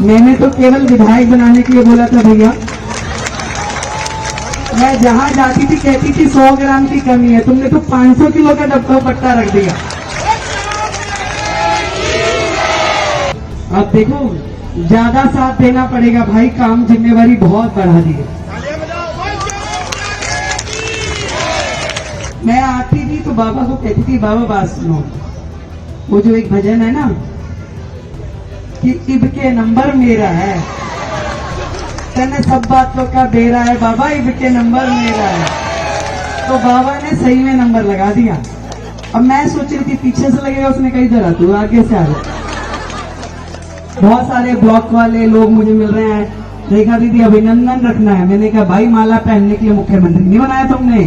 मैंने तो केवल विधायक बनाने के लिए बोला था भैया। मैं जहां जाती थी कहती थी 100 ग्राम की कमी है, तुमने तो 500 किलो का डब्बा पट्टा रख दिया। अब देखो ज्यादा साथ देना पड़ेगा भाई, काम जिम्मेवारी बहुत बढ़ा दी है। मैं आती थी तो बाबा को कहती थी, बाबा बात सुनो, वो जो एक भजन है ना कि इब के नंबर मेरा है, तने सब बातों का बेरा है, बाबा इब के नंबर मेरा है। तो बाबा ने सही में नंबर लगा दिया। अब मैं सोच रही थी पीछे से लगेगा, उसने कही जरा तू आगे से आ जा। बहुत सारे ब्लॉक वाले लोग मुझे मिल रहे हैं, रेखा दीदी अभिनंदन रखना है। मैंने कहा भाई माला पहनने के लिए मुख्यमंत्री नहीं बनाया तुमने,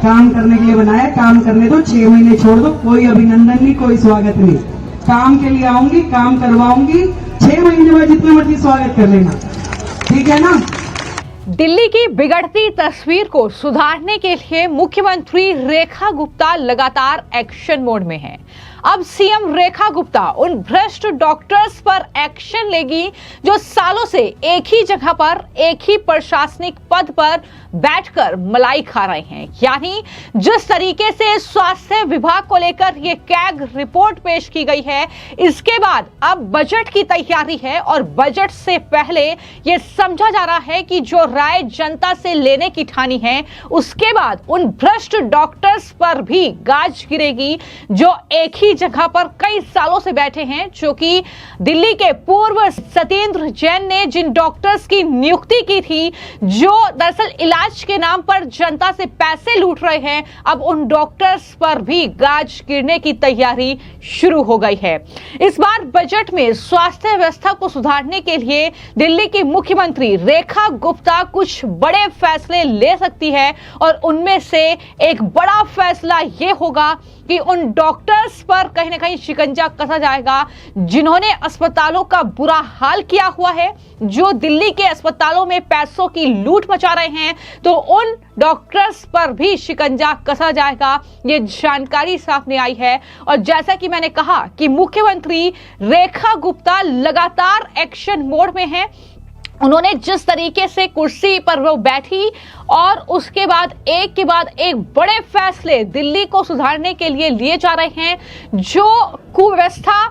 काम करने के लिए बनाया, काम करने दो, 6 महीने छोड़ दो, कोई अभिनंदन नहीं, कोई स्वागत नहीं। काम के लिए आऊंगी, काम करवाऊंगी, 6 महीने बाद जितने मर्जी स्वागत कर लेना, ठीक है ना। दिल्ली की बिगड़ती तस्वीर को सुधारने के लिए मुख्यमंत्री रेखा गुप्ता लगातार एक्शन मोड में हैं। अब सीएम रेखा गुप्ता उन भ्रष्ट डॉक्टर्स पर एक्शन लेगी जो सालों से एक ही जगह पर एक ही प्रशासनिक पद पर बैठकर मलाई खा रहे हैं। यानी जिस तरीके से स्वास्थ्य विभाग को लेकर ये कैग रिपोर्ट पेश की गई है, इसके बाद अब बजट की तैयारी है और बजट से पहले ये समझा जा रहा है कि जो राय जनता से लेने की ठानी है, उसके बाद उन भ्रष्ट डॉक्टर्स पर भी गाज गिरेगी जो एक ही जगह पर कई सालों से बैठे हैं। जो कि दिल्ली के पूर्व सत्येंद्र जैन ने जिन डॉक्टर्स की नियुक्ति की थी, जो दरअसल इलाज के नाम पर जनता से पैसे लूट रहे हैं, अब उन डॉक्टर्स पर भी गाज गिरने की तैयारी शुरू हो गई है। इस बार बजट में स्वास्थ्य व्यवस्था को सुधारने के लिए दिल्ली की मुख्यमंत्री रेखा गुप्ता कुछ बड़े फैसले ले सकती है और उनमें से एक बड़ा फैसला यह होगा कि उन डॉक्टर्स पर कहीं ना कहीं शिकंजा कसा जाएगा जिन्होंने अस्पतालों का बुरा हाल किया हुआ है, जो दिल्ली के अस्पतालों में पैसों की लूट मचा रहे हैं, तो उन डॉक्टर्स पर भी शिकंजा कसा जाएगा। ये जानकारी सामने आई है और जैसा कि मैंने कहा कि मुख्यमंत्री रेखा गुप्ता लगातार एक्शन मोड में है। उन्होंने जिस तरीके से कुर्सी पर वो बैठी और उसके बाद एक बड़े फैसले दिल्ली को सुधारने के लिए लिए जा रहे हैं। जो कुव्यवस्था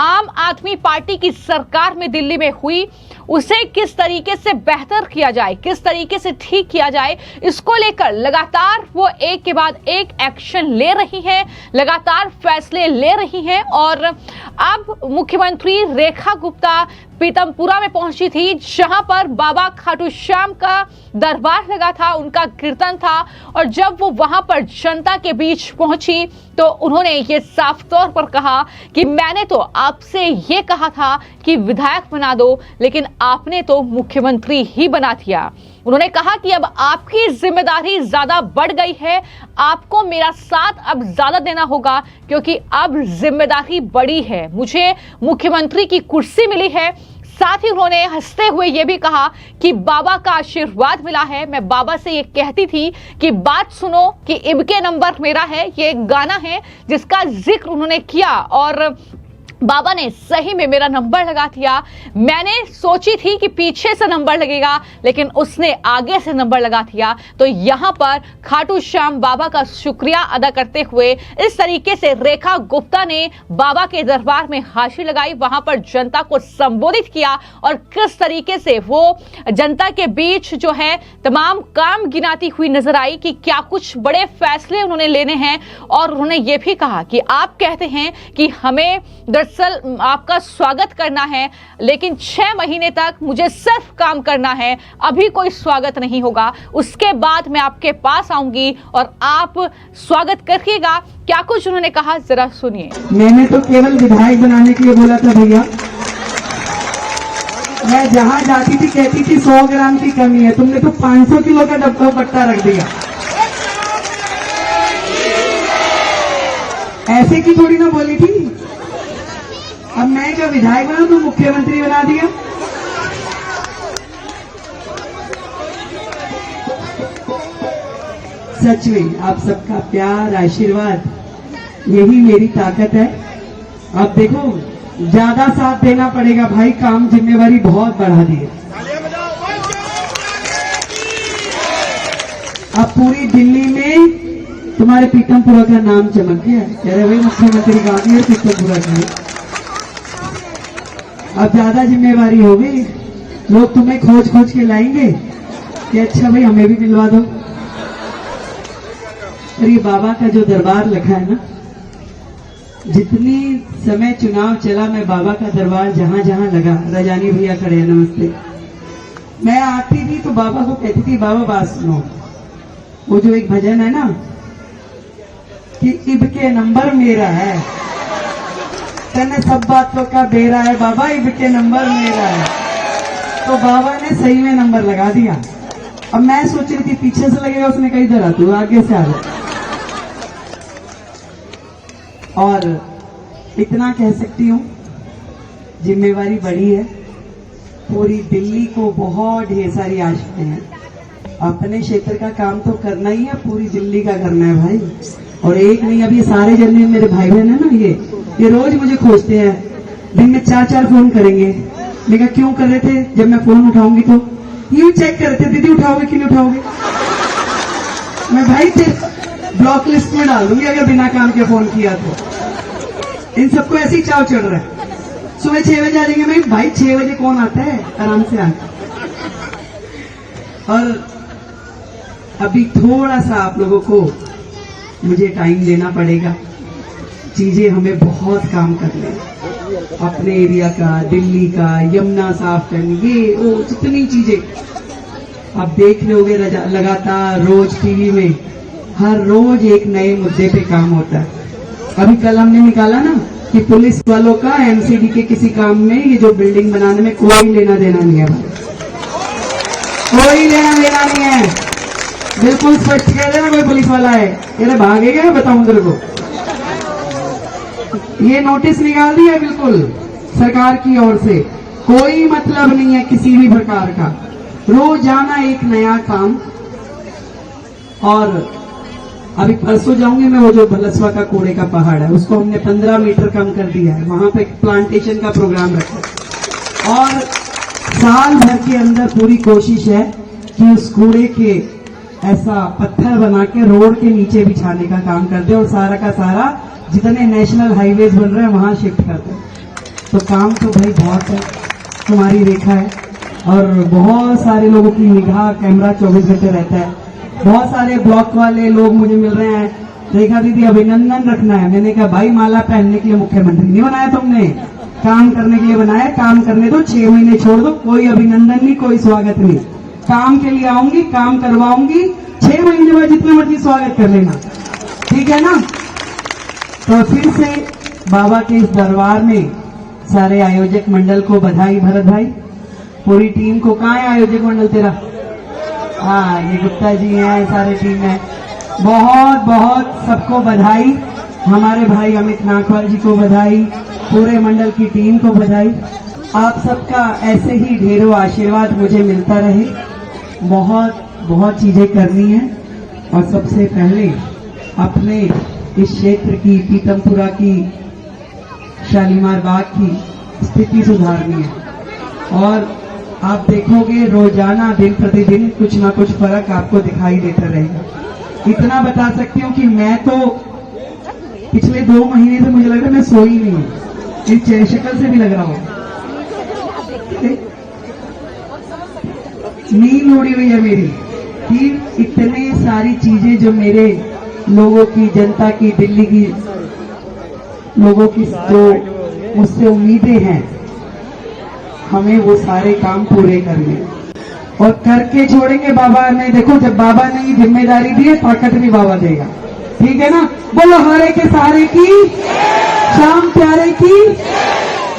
आम आदमी पार्टी की सरकार में दिल्ली में हुई, उसे किस तरीके से बेहतर किया जाए, किस तरीके से ठीक किया जाए, इसको लेकर लगातार वो एक के बाद एक एक्शन ले रही है, लगातार फैसले ले रही हैं। और अब मुख्यमंत्री रेखा गुप्ता पीतमपुरा में पहुंची थी, जहां पर बाबा खाटू श्याम का दरबार लगा था, उनका कीर्तन था। और जब वो वहां पर जनता के बीच पहुंची तो उन्होंने ये साफ तौर पर कहा कि मैंने तो आपसे ये कहा था कि विधायक बना दो, लेकिन आपने तो मुख्यमंत्री ही बना दिया। उन्होंने कहा कि अब आपकी जिम्मेदारी ज्यादा बढ़ गई है, आपको मेरा साथ अब ज्यादा देना होगा क्योंकि अब जिम्मेदारी बड़ी है, मुझे मुख्यमंत्री की कुर्सी मिली है। साथ ही उन्होंने हंसते हुए ये भी कहा कि बाबा का आशीर्वाद मिला है। मैं बाबा से ये कहती थी कि बात सुनो कि इबके नंबर मेरा है, ये एक गाना है जिसका जिक्र उन्होंने किया और बाबा ने सही में मेरा नंबर लगा दिया। मैंने सोची थी कि पीछे से नंबर लगेगा, लेकिन उसने आगे से नंबर लगा दिया। तो यहाँ पर खाटू श्याम बाबा का शुक्रिया अदा करते हुए इस तरीके से रेखा गुप्ता ने बाबा के दरबार में हाजिरी लगाई, वहां पर जनता को संबोधित किया और किस तरीके से वो जनता के बीच जो है तमाम काम गिनाती हुई नजर आई कि क्या कुछ बड़े फैसले उन्होंने लेने हैं। और उन्होंने ये भी कहा कि आप कहते हैं कि हमें दरअसल आपका स्वागत करना है, लेकिन 6 महीने तक मुझे सिर्फ काम करना है, अभी कोई स्वागत नहीं होगा, उसके बाद मैं आपके पास आऊंगी और आप स्वागत करिएगा। क्या कुछ उन्होंने कहा, जरा सुनिए। मैंने तो केवल विधायक बनाने के लिए बोला था भैया। मैं जहां जाती थी कहती थी 100 ग्राम की कमी है, तुमने तो 500 किलो का डब्बा पट्टा रख दिया। ऐसे की थोड़ी ना बोली थी। अब मैं क्या विधायक बना तो मुख्यमंत्री बना दिया। सच में आप सबका प्यार, आशीर्वाद, यही मेरी ताकत है। अब देखो ज्यादा साथ देना पड़ेगा भाई, काम जिम्मेवारी बहुत बढ़ा दी है। अब पूरी दिल्ली में तुम्हारे पीतमपुरा का नाम चमक गया है। कह रहे भाई मुख्यमंत्री कहा दिया पीतमपुरा की। अब ज्यादा जिम्मेवारी हो गई, लोग तुम्हें खोज खोज के लाएंगे कि अच्छा भाई हमें भी मिलवा दो। और ये बाबा का जो दरबार लिखा है ना, जितनी समय चुनाव चला मैं बाबा का दरबार जहां जहां लगा, रजानी भैया खड़े हैं, नमस्ते, मैं आती थी तो बाबा को कहती थी बाबा बात सुनो। वो जो एक भजन है ना कि इब के नंबर मेरा है, तने सब बातों का बेरा है बाबा, इब के नंबर मेरा है। तो बाबा ने सही में नंबर लगा दिया। अब मैं सोच रही थी पीछे से लगेगा, उसने कही इधर आ तू आगे से आ जा। और इतना कह सकती हूँ जिम्मेवारी बड़ी है, पूरी दिल्ली को बहुत ढेर सारी आशाएं हैं। अपने क्षेत्र का काम तो करना ही है, पूरी दिल्ली का करना है भाई। और एक नहीं, अब ये सारे जने मेरे भाई बहन है ना, ये रोज मुझे खोजते हैं, दिन में 4-4 फोन करेंगे। मैं कहा क्यों कर रहे थे, जब मैं फोन उठाऊंगी तो यूं चेक कर रहे थे दीदी उठाओगे कि नहीं उठाओगे। मैं भाई ब्लॉक लिस्ट में डाल दूंगी अगर बिना काम के फोन किया तो। इन सबको ऐसे ही चाव चढ़ रहा है। सुबह 6 बजे आ जाएंगे, मैं भाई 6 बजे कौन आता है, आराम से आए। और अभी थोड़ा सा आप लोगों को मुझे टाइम देना पड़ेगा, चीजें हमें बहुत काम करने हैं, अपने एरिया का, दिल्ली का, यमुना साफ करनी, ये वो जितनी चीजें आप देख रहे होगे लगातार रोज टीवी में, हर रोज एक नए मुद्दे पे काम होता है। अभी कल हमने निकाला ना कि पुलिस वालों का एमसीडी के किसी काम में, ये जो बिल्डिंग बनाने में कोई लेना देना नहीं है भाई, कोई लेना देना नहीं है। बिल्कुल स्पष्ट कह देना कोई पुलिस वाला है ये भागेगा, बताऊं तेरे को। ये नोटिस निकाल दिया बिल्कुल सरकार की ओर से, कोई मतलब नहीं है किसी भी प्रकार का, रोजाना एक नया काम। और अभी परसों जाऊंगी मैं, वो जो बलसवा का कूड़े का पहाड़ है उसको हमने 15 मीटर कम कर दिया है, वहां पे प्लांटेशन का प्रोग्राम रखा। और साल भर के अंदर पूरी कोशिश है कि उस कूड़े के ऐसा पत्थर बना के रोड के नीचे बिछाने का काम कर दे, और सारा का सारा जितने नेशनल हाईवेज बन रहे हैं वहां शिफ्ट कर दे। तो काम तो भाई बहुत है, तुम्हारी रेखा है, और बहुत सारे लोगों की निगाह कैमरा 24 घंटे रहता है। बहुत सारे ब्लॉक वाले लोग मुझे मिल रहे हैं, रेखा दीदी अभिनंदन रखना है। मैंने कहा भाई माला पहनने के लिए मुख्यमंत्री नहीं बनाया तुमने, काम करने के लिए बनाया, काम करने दो, 6 महीने छोड़ दो, कोई अभिनंदन नहीं, कोई स्वागत नहीं। काम के लिए आऊंगी, काम करवाऊंगी, 6 महीने बाद जितना मर्जी स्वागत कर लेना, ठीक है ना। तो फिर से बाबा के इस दरबार में सारे आयोजक मंडल को बधाई। भरत भाई पूरी टीम को, कहाँ है आयोजक मंडल तेरा? हाँ ये गुप्ता जी हैं, सारे टीम है, बहुत बहुत सबको बधाई। हमारे भाई अमित नागपाल जी को बधाई, पूरे मंडल की टीम को बधाई। आप सबका ऐसे ही ढेरों आशीर्वाद मुझे मिलता रहे। बहुत बहुत चीजें करनी है, और सबसे पहले अपने इस क्षेत्र की, पीतमपुरा की, शालीमार बाग की स्थिति सुधारनी है। और आप देखोगे रोजाना दिन प्रतिदिन कुछ ना कुछ फर्क आपको दिखाई देता रहेगा। इतना बता सकती हूँ कि मैं तो पिछले 2 महीने से मुझे लग रहा है मैं सोई नहीं हूँ, इस शक्ल से भी लग रहा हूँ, नींद उड़ी हुई है मेरी, कि इतने सारी चीजें जो मेरे लोगों की, जनता की, दिल्ली की लोगों की जो मुझसे उम्मीदें हैं, हमें वो सारे काम पूरे करने और करके छोड़ेंगे। बाबा ने, देखो जब बाबा ने ये जिम्मेदारी दी है, ताकत भी बाबा देगा, ठीक है ना। बोलो हरे के सहारे की, श्याम प्यारे की।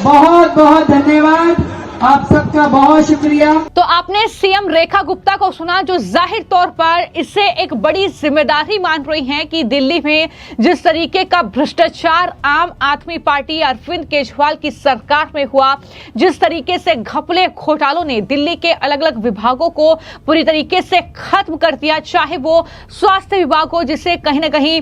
बहुत बहुत धन्यवाद। आप सबका बहुत शुक्रिया। तो आपने सीएम रेखा गुप्ता को सुना, जो जाहिर तौर पर इसे एक बड़ी जिम्मेदारी मान रही हैं कि दिल्ली में जिस तरीके का भ्रष्टाचार आम आदमी पार्टी अरविंद केजरीवाल की सरकार में हुआ, जिस तरीके से घपले घोटालों ने दिल्ली के अलग अलग विभागों को पूरी तरीके से खत्म कर दिया, चाहे वो स्वास्थ्य विभाग हो जिसे कहीं ना कहीं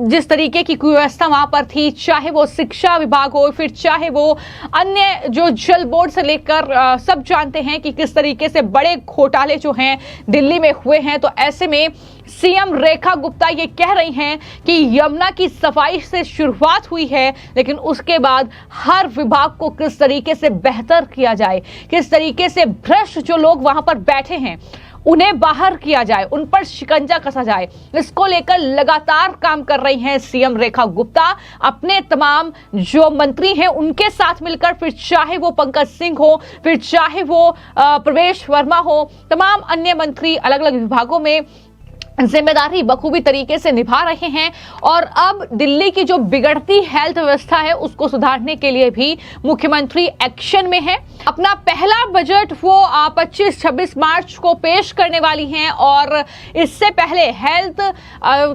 जिस तरीके की कुव्यवस्था वहां पर थी, चाहे वो शिक्षा विभाग हो, फिर चाहे वो अन्य जो जल बोर्ड से लेकर सब जानते हैं कि किस तरीके से बड़े घोटाले जो हैं दिल्ली में हुए हैं। तो ऐसे में सीएम रेखा गुप्ता ये कह रही हैं कि यमुना की सफाई से शुरुआत हुई है, लेकिन उसके बाद हर विभाग को किस तरीके से बेहतर किया जाए, किस तरीके से भ्रष्ट जो लोग वहां पर बैठे हैं उन्हें बाहर किया जाए, उन पर शिकंजा कसा जाए, इसको लेकर लगातार काम कर रही हैं सीएम रेखा गुप्ता। अपने तमाम जो मंत्री हैं उनके साथ मिलकर, फिर चाहे वो पंकज सिंह हो, फिर चाहे वो प्रवेश वर्मा हो, तमाम अन्य मंत्री अलग अलग विभागों में जिम्मेदारी बखूबी तरीके से निभा रहे हैं। और अब दिल्ली की जो बिगड़ती हेल्थ व्यवस्था है उसको सुधारने के लिए भी मुख्यमंत्री एक्शन में है। अपना पहला बजट वो 25-26 मार्च को पेश करने वाली हैं और इससे पहले हेल्थ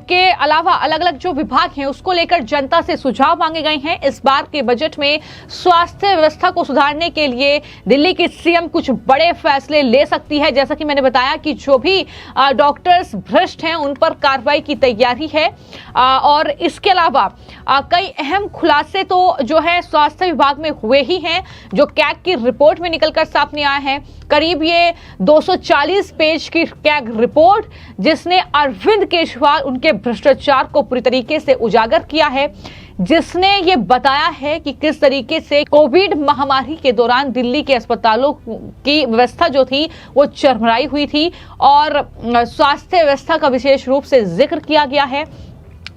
के अलावा अलग अलग जो विभाग हैं उसको लेकर जनता से सुझाव मांगे गए हैं। इस बार के बजट में स्वास्थ्य व्यवस्था को सुधारने के लिए दिल्ली की सीएम कुछ बड़े फैसले ले सकती है। जैसा कि मैंने बताया कि जो भी डॉक्टर्स भ्रष्ट हैं उन पर कार्रवाई की तैयारी है और इसके अलावा कई अहम खुलासे तो जो है स्वास्थ्य विभाग में हुए ही हैं, जो कैग की रिपोर्ट में निकलकर सामने आया है। करीब ये 240 पेज की कैग रिपोर्ट जिसने अरविंद केजरीवाल उनके भ्रष्टाचार को पूरी तरीके से उजागर किया है, जिसने ये बताया है कि किस तरीके से कोविड महामारी के दौरान दिल्ली के अस्पतालों की व्यवस्था जो थी वो चरमराई हुई थी और स्वास्थ्य व्यवस्था का विशेष रूप से जिक्र किया गया है।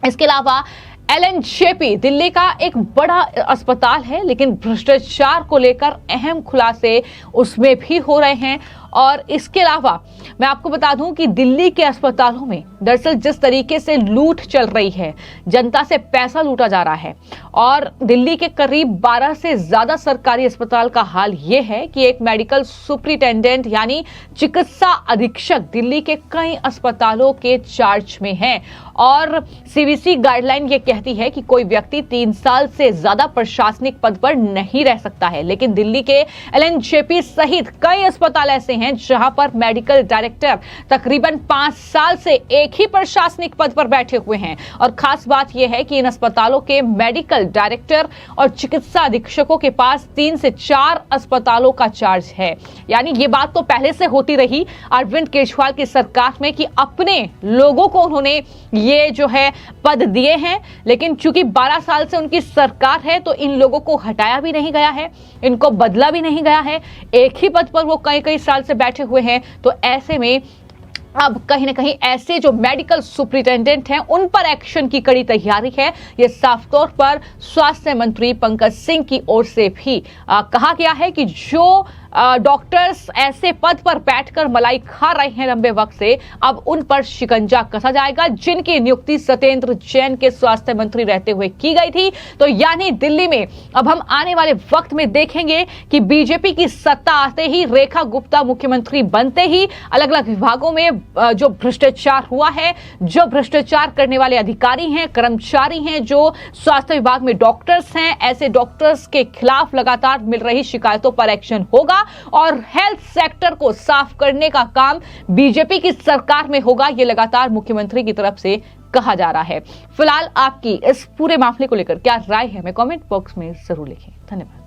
इसके अलावा LNJP दिल्ली का एक बड़ा अस्पताल है, लेकिन भ्रष्टाचार को लेकर अहम खुलासे उसमें भी हो रहे हैं। और इसके अलावा मैं आपको बता दूं कि दिल्ली के अस्पतालों में दरअसल जिस तरीके से लूट चल रही है, जनता से पैसा लूटा जा रहा है और दिल्ली के करीब 12 से ज्यादा सरकारी अस्पताल का हाल ये है कि एक मेडिकल सुपरिटेंडेंट यानी चिकित्सा अधीक्षक दिल्ली के कई अस्पतालों के चार्ज में है। और CVC गाइडलाइन ये कहती है कि कोई व्यक्ति 3 साल से ज्यादा प्रशासनिक पद पर नहीं रह सकता है, लेकिन दिल्ली के LNJP सहित कई अस्पताल ऐसे हैं जहां पर मेडिकल डायरेक्टर तकरीबन 5 साल से एक ही प्रशासनिक पद पर बैठे हुए हैं। और खास बात यह है कि इन अस्पतालों के मेडिकल डायरेक्टर और चिकित्सा अधीक्षकों के पास 3 से 4 अस्पतालों का चार्ज है। यानी ये बात तो पहले से होती रही अरविंद केजरीवाल की सरकार में कि अपने लोगों को उन्होंने ये जो है पद दिए हैं, लेकिन चूंकि 12 साल से उनकी सरकार है तो इन लोगों को हटाया भी नहीं गया है, इनको बदला भी नहीं गया है, एक ही पद पर वो कई साल से बैठे हुए हैं। तो ऐसे में अब कहीं ना कहीं ऐसे जो मेडिकल सुपरिटेंडेंट हैं उन पर एक्शन की कड़ी तैयारी है। ये साफ तौर पर स्वास्थ्य मंत्री पंकज सिंह की ओर से भी कहा गया है कि जो डॉक्टर्स ऐसे पद पर बैठकर मलाई खा रहे हैं लंबे वक्त से, अब उन पर शिकंजा कसा जाएगा, जिनकी नियुक्ति सत्येंद्र जैन के स्वास्थ्य मंत्री रहते हुए की गई थी। तो यानी दिल्ली में अब हम आने वाले वक्त में देखेंगे कि बीजेपी की सत्ता आते ही, रेखा गुप्ता मुख्यमंत्री बनते ही अलग अलग विभागों में जो भ्रष्टाचार हुआ है, जो भ्रष्टाचार करने वाले अधिकारी हैं, कर्मचारी हैं, जो स्वास्थ्य विभाग में डॉक्टर्स हैं, ऐसे डॉक्टर्स के खिलाफ लगातार मिल रही शिकायतों पर एक्शन होगा और हेल्थ सेक्टर को साफ करने का काम बीजेपी की सरकार में होगा। ये लगातार मुख्यमंत्री की तरफ से कहा जा रहा है। फिलहाल आपकी इस पूरे मामले को लेकर क्या राय है, हमें कमेंट बॉक्स में जरूर लिखें। धन्यवाद।